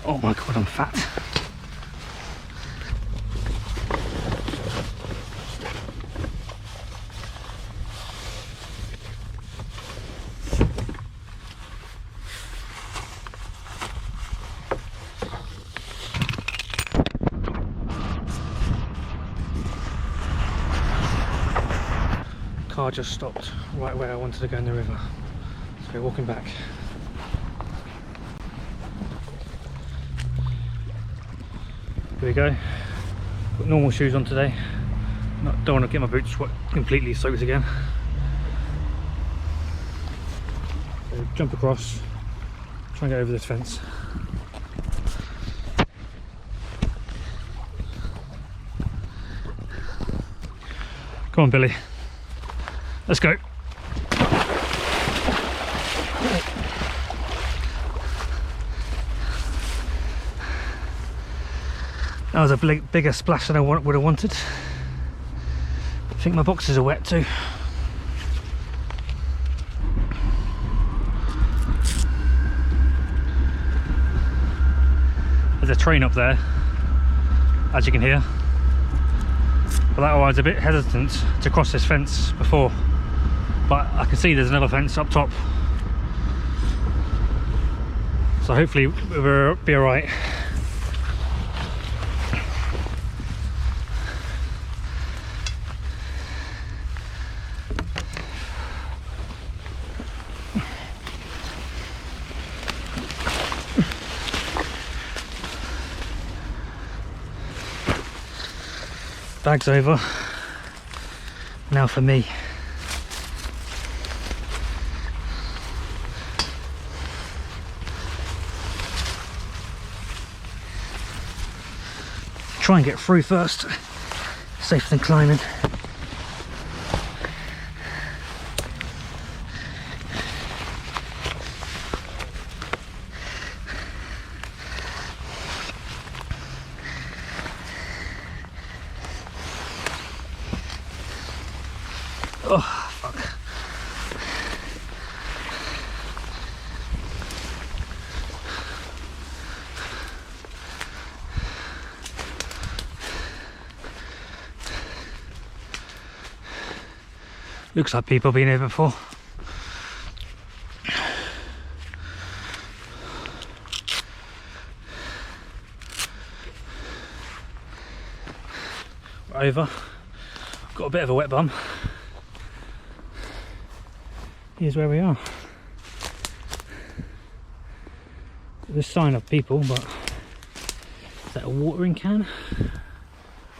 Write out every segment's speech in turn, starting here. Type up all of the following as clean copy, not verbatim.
Oh my god, I'm fat. Car just stopped right where I wanted to go in the river, so we're walking back. Here we go. Got normal shoes on today. Don't want to get my boots completely soaked again. So jump across, try and get over this fence. Come on, Billy. Let's go. That was a bigger splash than I would have wanted. I think my boxes are wet too. There's a train up there, as you can hear. But that I was a bit hesitant to cross this fence before. But I can see there's another fence up top. So hopefully we'll be alright. Bag's over. Now for me. Try and get through first, safer than climbing. Oh, fuck. Looks like people have been here before. We're over. Got a bit of a wet bum. Here's where we are. There's a sign of people, but is that a watering can?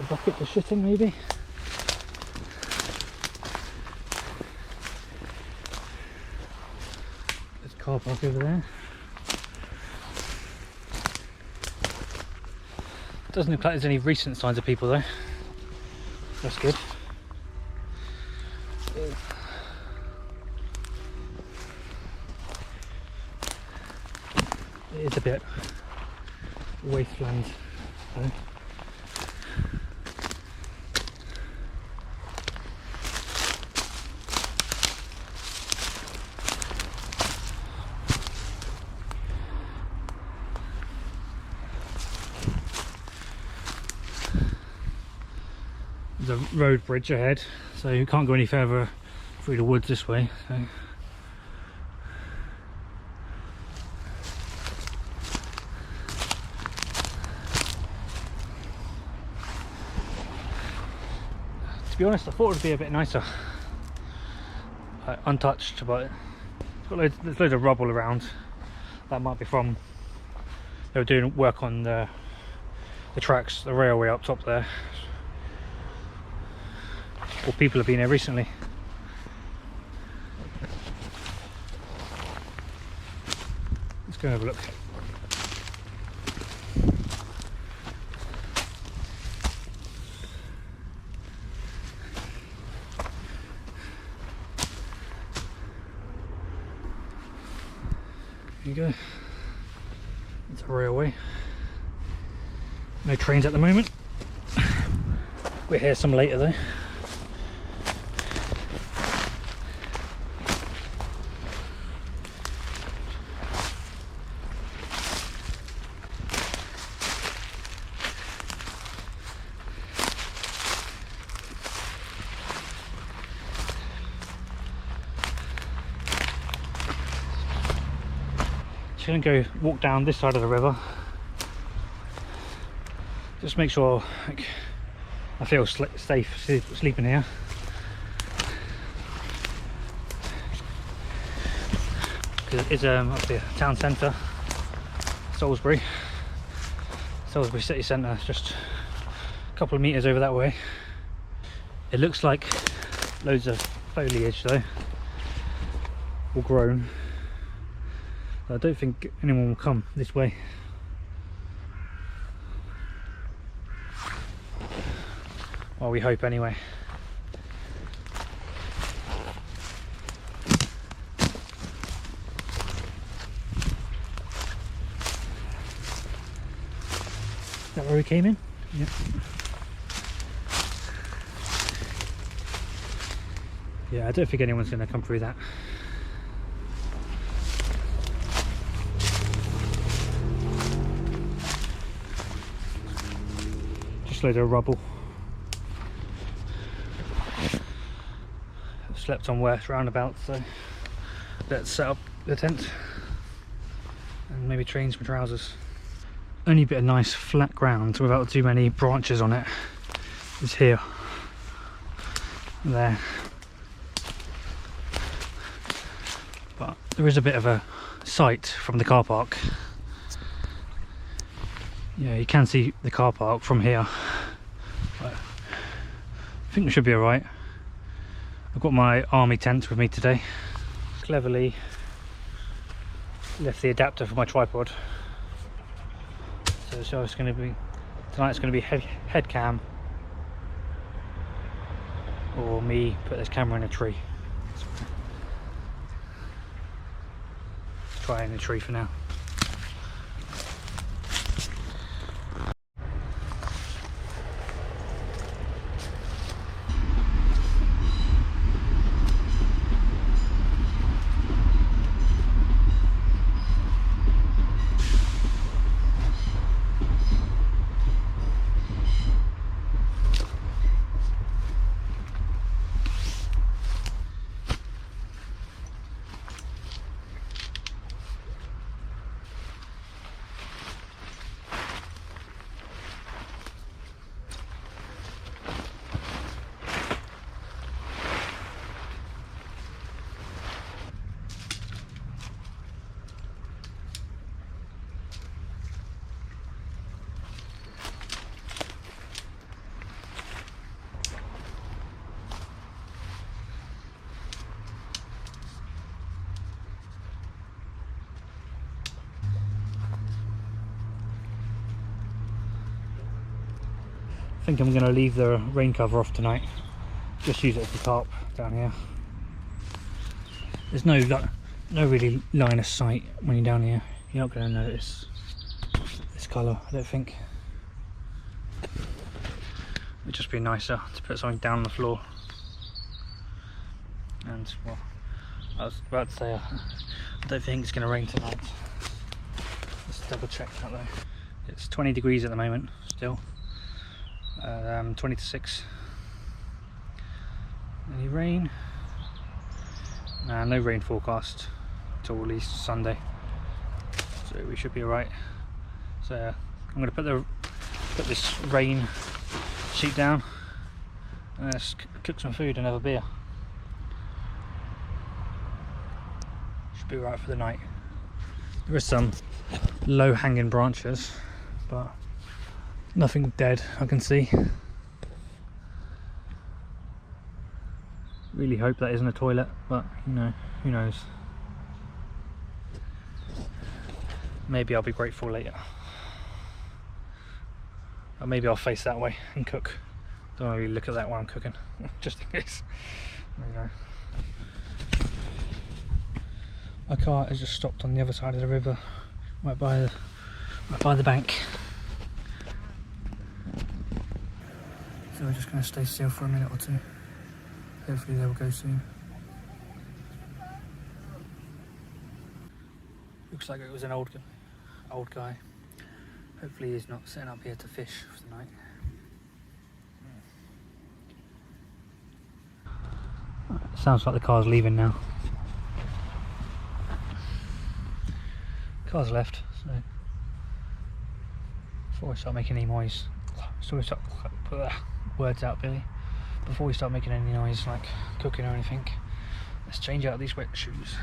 A bucket for shitting maybe? There's a car park over there. Doesn't look like there's any recent signs of people though. That's good. It is a bit wasteland though. There's a road bridge ahead, so you can't go any further through the woods this way. So. To be honest, I thought it would be a bit nicer, untouched, but it's got there's loads of rubble around. That might be from they were doing work on the tracks, the railway up top there. Or people have been here recently. Let's go and have a look. There you go. It's a railway. No trains at the moment. We'll hear some later though. going to go walk down this side of the river. Just make sure like, I feel safe sleeping here. Because it is up the town centre, Salisbury city centre. It's just a couple of metres over that way. It looks like loads of foliage though, all grown. I don't think anyone will come this way. Well, we hope anyway. Is that where we came in? Yep. Yeah, I don't think anyone's going to come through that. Just loads of rubble. I've slept on worse roundabouts, so let's set up the tent and maybe change my trousers. Only bit of nice flat ground without too many branches on it is here. There. But there is a bit of a sight from the car park. Yeah, you can see the car park from here. But I think we should be alright. I've got my army tent with me today. Cleverly left the adapter for my tripod. So it's going to be, tonight's going to be head cam, or me put this camera in a tree. Let's try in a tree for now. I think I'm going to leave the rain cover off tonight. Just use it as the tarp down here. There's no really line of sight when you're down here. You're not going to notice this colour, I don't think. It'd just be nicer to put something down on the floor. And well, I was about to say I don't think it's going to rain tonight. Let's double check that though. It's 20 degrees at the moment still. 20 to 6. Any rain? Nah, no rain forecast until at least Sunday, so we should be alright. So I'm going to put this rain sheet down and let's cook some food and have a beer. Should be alright for the night. There is some low hanging branches, but nothing dead I can see. Really hope that isn't a toilet, but you know, who knows. Maybe I'll be grateful later. Or maybe I'll face that way and cook. Don't really look at that while I'm cooking, just in case. You know. My car has just stopped on the other side of the river, right by the bank. So we're just going to stay still for a minute or two. Hopefully they will go soon. Looks like it was an old guy. Hopefully he's not sitting up here to fish for the night. Sounds like the car's leaving now. Cars left, so before we start making any noise, put words out, Billy. Before we start making any noise, like cooking or anything, let's change out these wet shoes.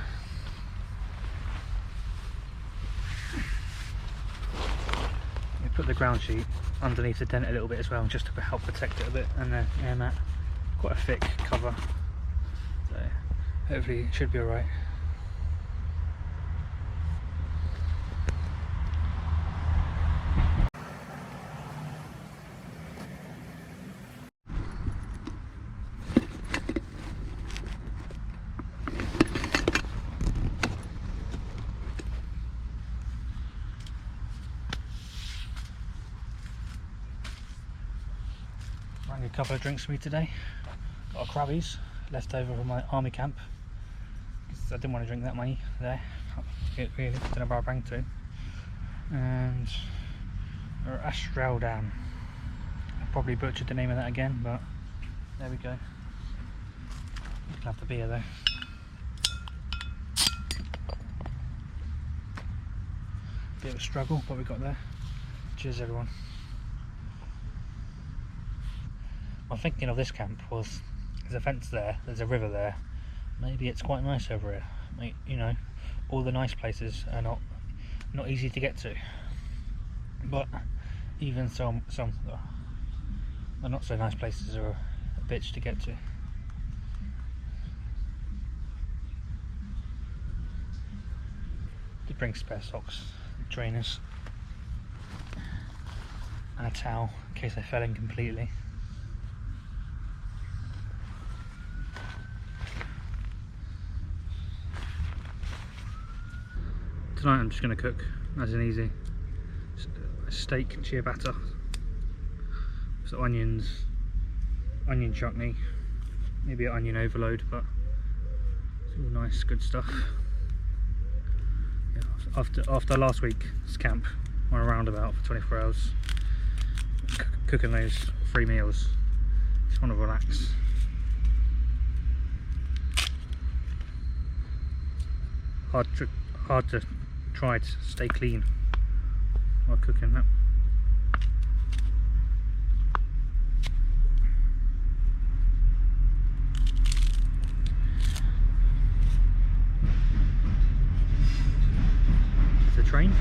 We put the ground sheet underneath the dent a little bit as well, just to help protect it a bit, and the air mat, quite a thick cover, so hopefully it should be alright. A couple of drinks for me today. Got a Krabbies left over from my army camp, because I didn't want to drink that many there. Really, don't know where I bring to. And Astraldam. I probably butchered the name of that again, but there we go. You can have the beer though. Bit of a struggle, but we got there. Cheers everyone. My thinking of this camp was, there's a fence there, there's a river there, maybe it's quite nice over here. You know, all the nice places are not easy to get to, but even some the not so nice places are a bitch to get to. Did bring spare socks, trainers, and a towel in case I fell in completely. Tonight I'm just going to cook, nice and easy, a steak ciabatta, so onions, onion chutney, maybe an onion overload, but it's all nice, good stuff. Yeah, after last week's camp on a roundabout for 24 hours, cooking those 3 meals, just want to relax. Hard to try to stay clean while cooking that. It's the train.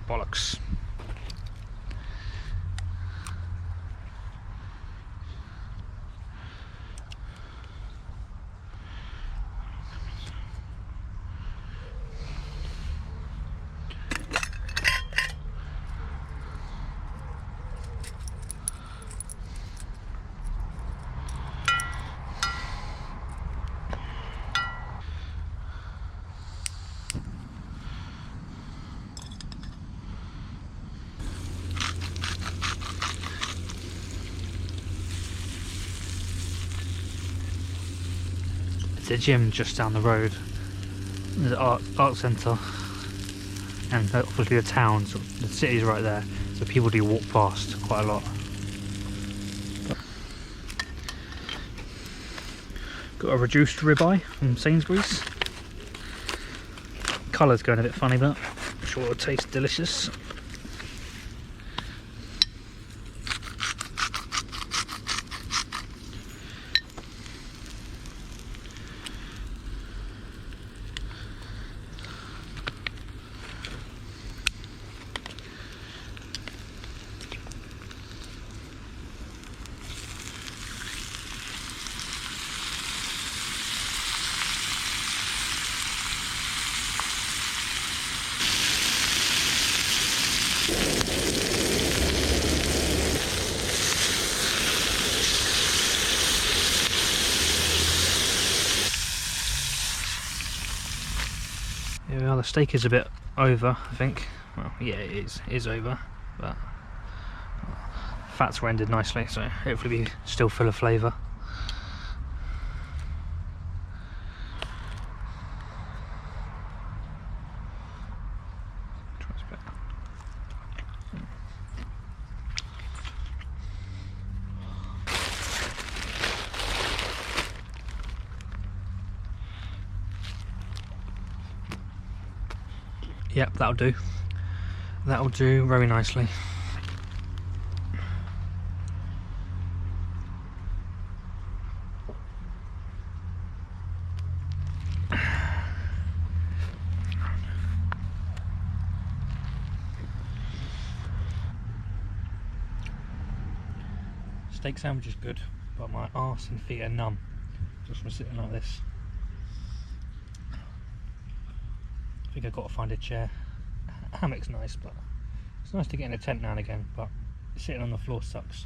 Bollocks. There's a gym just down the road, there's an art centre, and obviously the town, so the city's right there, so people do walk past quite a lot. Got a reduced ribeye from Sainsbury's. Colour's going a bit funny, but I'm sure it'll taste delicious. Yeah, well, the steak is a bit over, I think. Well, yeah, it is over, but fats rendered nicely, so hopefully be still full of flavour. Yep, that'll do. That'll do very nicely. Steak sandwich is good, but my arse and feet are numb just from sitting like this. I think I've got to find a chair. Hammock's nice, but it's nice to get in a tent now and again, but sitting on the floor sucks.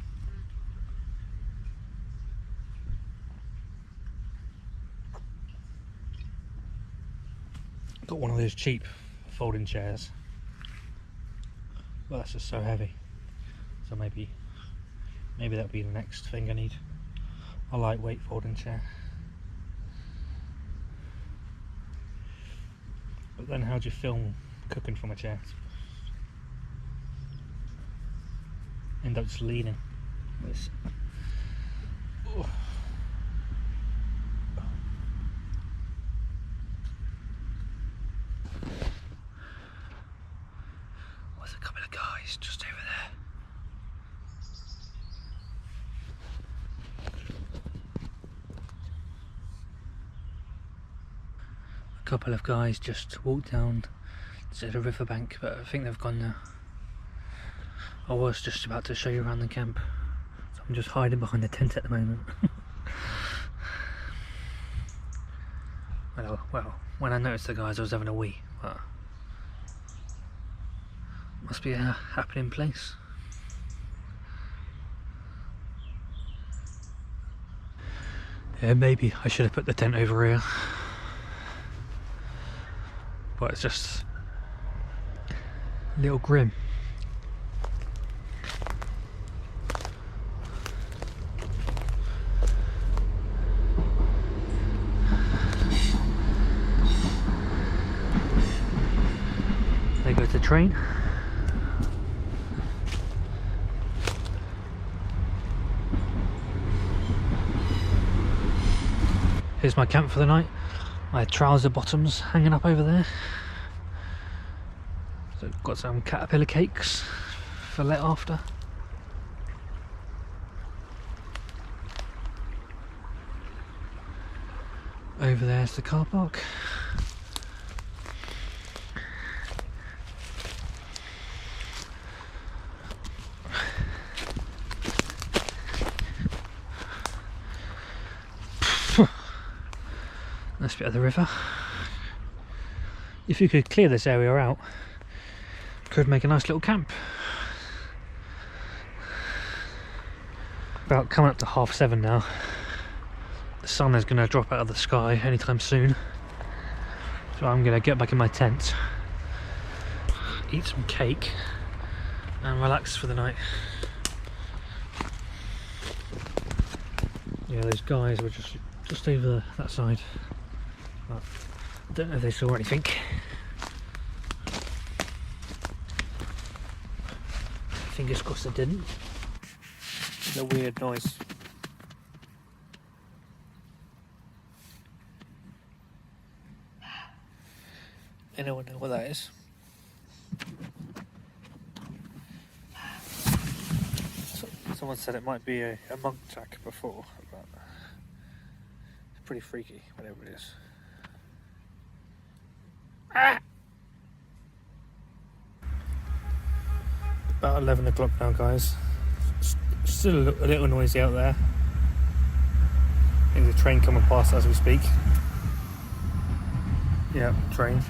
Got one of those cheap folding chairs, but that's just so heavy, so maybe that'll be the next thing I need, a lightweight folding chair. But then how do you film cooking from a chair? End up just leaning. Oh. There's a couple of guys just over there. A couple of guys just walked down to the riverbank, but I think they've gone now. I was just about to show you around the camp, so I'm just hiding behind the tent at the moment. well, when I noticed the guys I was having a wee, but must be a happening place. Yeah, maybe I should have put the tent over here, but it's just a little grim. There goes the train. Here's my camp for the night. My trouser bottoms hanging up over there. So I've got some caterpillar cakes for let after. Over there's the car park. Nice bit of the river. If you could clear this area out, could make a nice little camp. About coming up to 7:30 now. The sun is going to drop out of the sky anytime soon, so I'm going to get back in my tent, eat some cake and relax for the night. Yeah, those guys were just over that side, but I don't know if they saw anything. Fingers crossed they didn't. It's a weird noise. Anyone know what that is? Someone said it might be a monk jack before, but it's pretty freaky, whatever it is. Ah! About 11 o'clock now, guys. Still a little noisy out there. I think there's a train coming past as we speak. Yeah, train.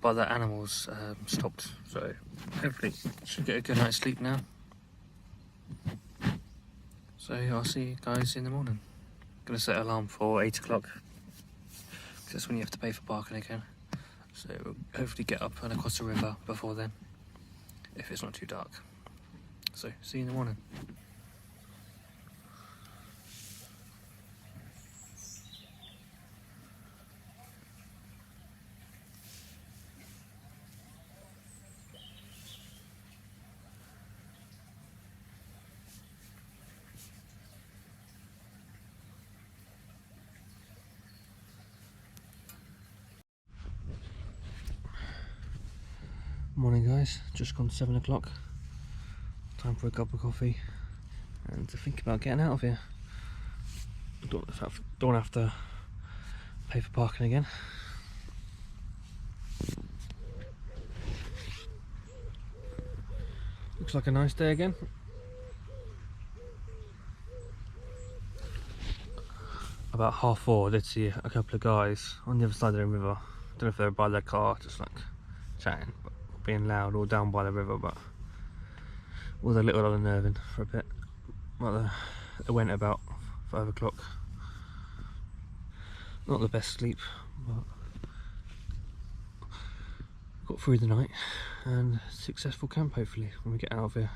But the animals stopped, so hopefully should get a good night's sleep now. So I'll see you guys in the morning. Gonna set an alarm for 8 o'clock, because that's when you have to pay for parking again. So we'll hopefully get up and across the river before then, if it's not too dark. So, see you in the morning. Morning guys, just gone 7 o'clock. Time for a cup of coffee and to think about getting out of here. Don't have to pay for parking again. Looks like a nice day again. About 4:30 I did see a couple of guys on the other side of the river. Don't know if they were by their car, just like chatting, but being loud, or down by the river, but was a little unnerving for a bit. Well, it went about 5 o'clock. Not the best sleep, but got through the night and successful camp hopefully when we get out of here.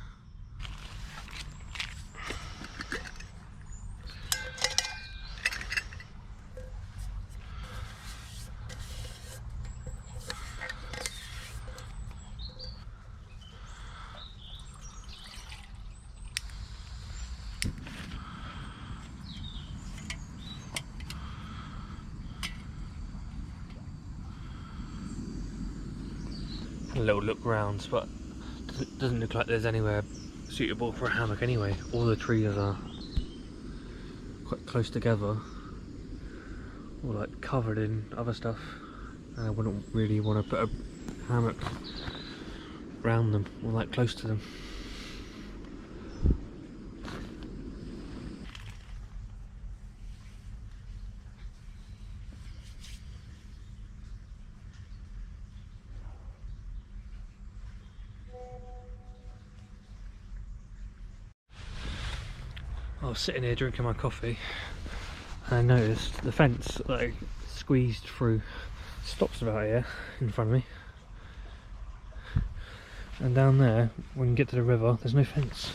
A little look round, but it doesn't look like there's anywhere suitable for a hammock anyway. All the trees are quite close together, or like covered in other stuff, and I wouldn't really want to put a hammock around them or like close to them. I was sitting here drinking my coffee and I noticed the fence like squeezed through stops about here in front of me, and down there when you get to the river there's no fence.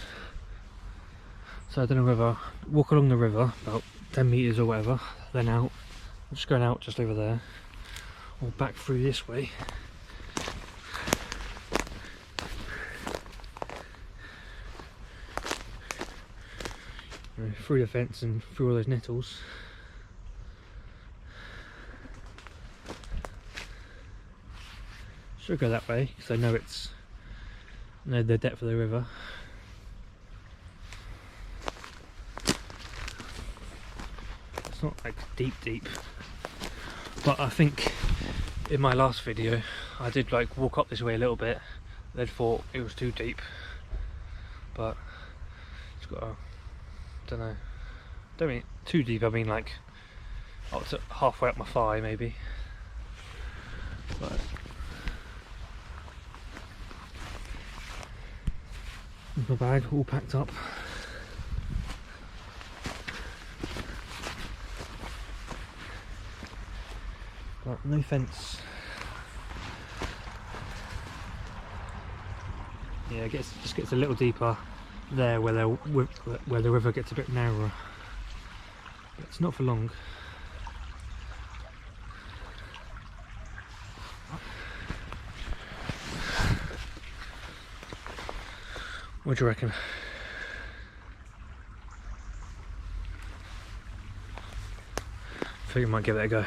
So I don't know whether walk along the river about 10 meters or whatever, then out. I'm just going out just over there, or back through this way. Through the fence and through all those nettles. Should go that way because I know the depth of the river. It's not like deep, but I think in my last video I did like walk up this way a little bit, then thought it was too deep, but it's got a, don't know, don't mean too deep, I mean like up to halfway up my thigh maybe. But my bag all packed up. But no fence. Yeah, it just gets a little deeper there where the river gets a bit narrower. But it's not for long. What do you reckon? I think we might give it a go.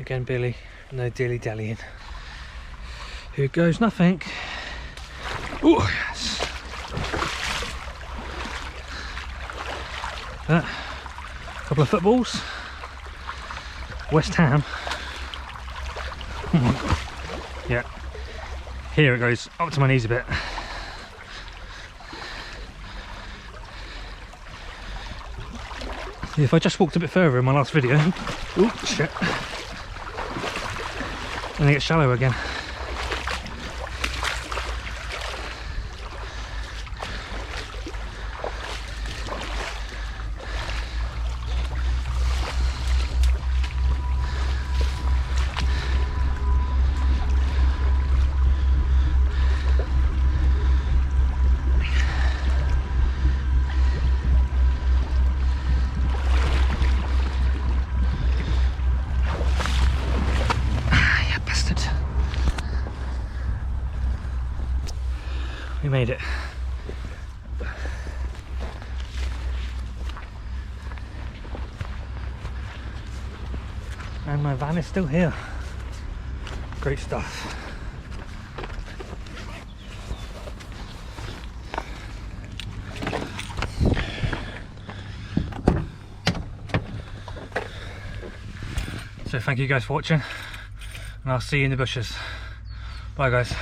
Again, Billy, no dilly dallying. Here goes nothing. Oh yes. A couple of footballs. West Ham. Yeah. Here it goes up to my knees a bit. If I just walked a bit further in my last video, oh shit, and it gets shallow again. We made it. And my van is still here. Great stuff. So thank you guys for watching, and I'll see you in the bushes. Bye guys.